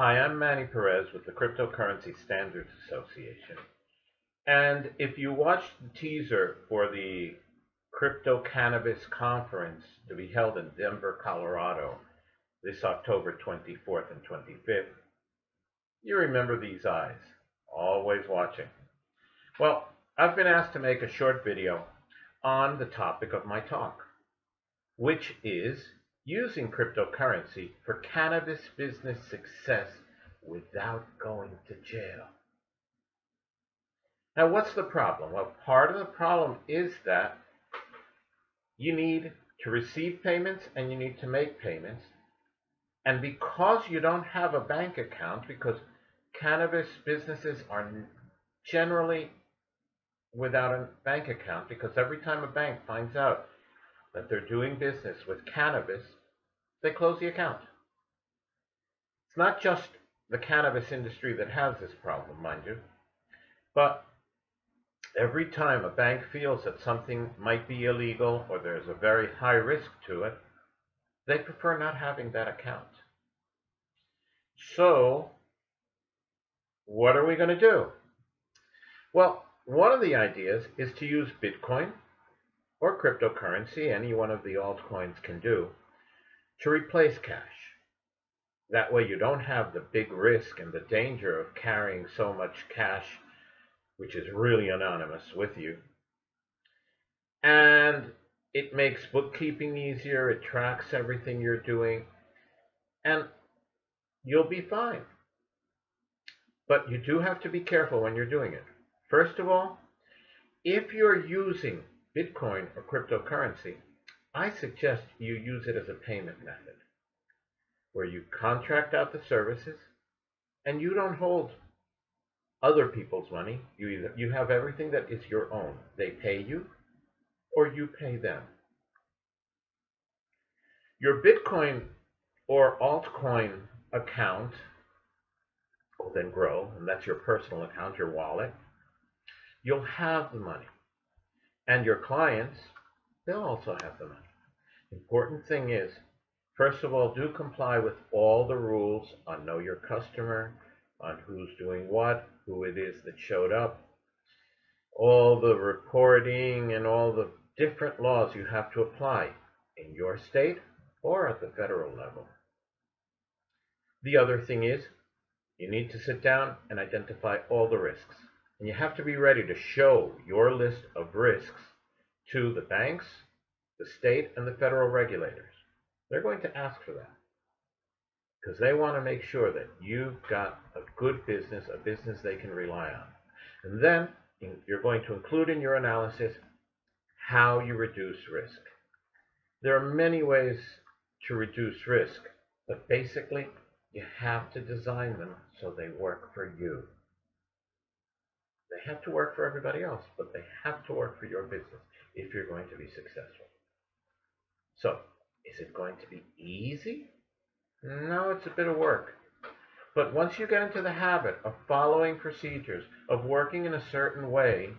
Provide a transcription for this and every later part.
Hi, I'm Manny Perez with the Cryptocurrency Standards Association. And if you watched the teaser for the CryptoCannabis Conference to be held in Denver, Colorado, this October 24th and 25th, you remember these eyes, always watching. Well, I've been asked to make a short video on the topic of my talk, which is using cryptocurrency for cannabis business success without going to jail. Now, what's the problem? Well, part of the problem is that you need to receive payments and you need to make payments. And because you don't have a bank account, because cannabis businesses are generally without a bank account, because every time a bank finds out that they're doing business with cannabis, they close the account. It's not just the cannabis industry that has this problem, mind you, but every time a bank feels that something might be illegal or there's a very high risk to it, they prefer not having that account. So, what are we going to do? Well, one of the ideas is to use Bitcoin or cryptocurrency, any one of the altcoins can do, to replace cash. That way you don't have the big risk and the danger of carrying so much cash, which is really anonymous, with you. And it makes bookkeeping easier, it tracks everything you're doing, and you'll be fine. But you do have to be careful when you're doing it. First of all, if you're using Bitcoin or cryptocurrency, I suggest you use it as a payment method, where you contract out the services and you don't hold other people's money. You have everything that is your own. They pay you or you pay them. Your Bitcoin or altcoin account will then grow, and that's your personal account, your wallet. You'll have the money. And your clients, they'll also have the money. Important thing is, first of all, do comply with all the rules on Know Your Customer, on who's doing what, who it is that showed up, all the reporting and all the different laws you have to apply in your state or at the federal level. The other thing is, you need to sit down and identify all the risks. And you have to be ready to show your list of risks to the banks, the state, and the federal regulators. They're going to ask for that because they want to make sure that you've got a good business, a business they can rely on. And then you're going to include in your analysis how you reduce risk. There are many ways to reduce risk, but basically you have to design them so they work for you. They have to work for everybody else, but they have to work for your business if you're going to be successful. So, is it going to be easy? No, it's a bit of work. But once you get into the habit of following procedures, of working in a certain way,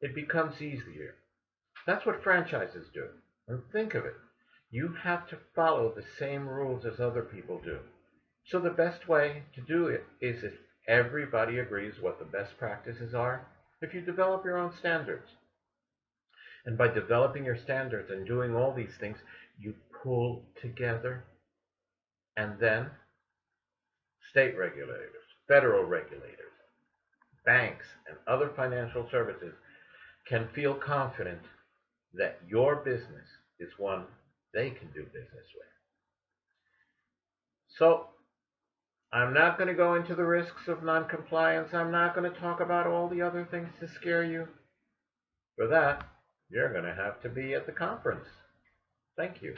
it becomes easier. That's what franchises do. And think of it. You have to follow the same rules as other people do. So the best way to do it is if everybody agrees what the best practices are, if you develop your own standards. And by developing your standards and doing all these things, you pull together, and then state regulators, federal regulators, banks, and other financial services can feel confident that your business is one they can do business with. So, I'm not going to go into the risks of non-compliance. I'm not going to talk about all the other things to scare you. For that, you're going to have to be at the conference. Thank you.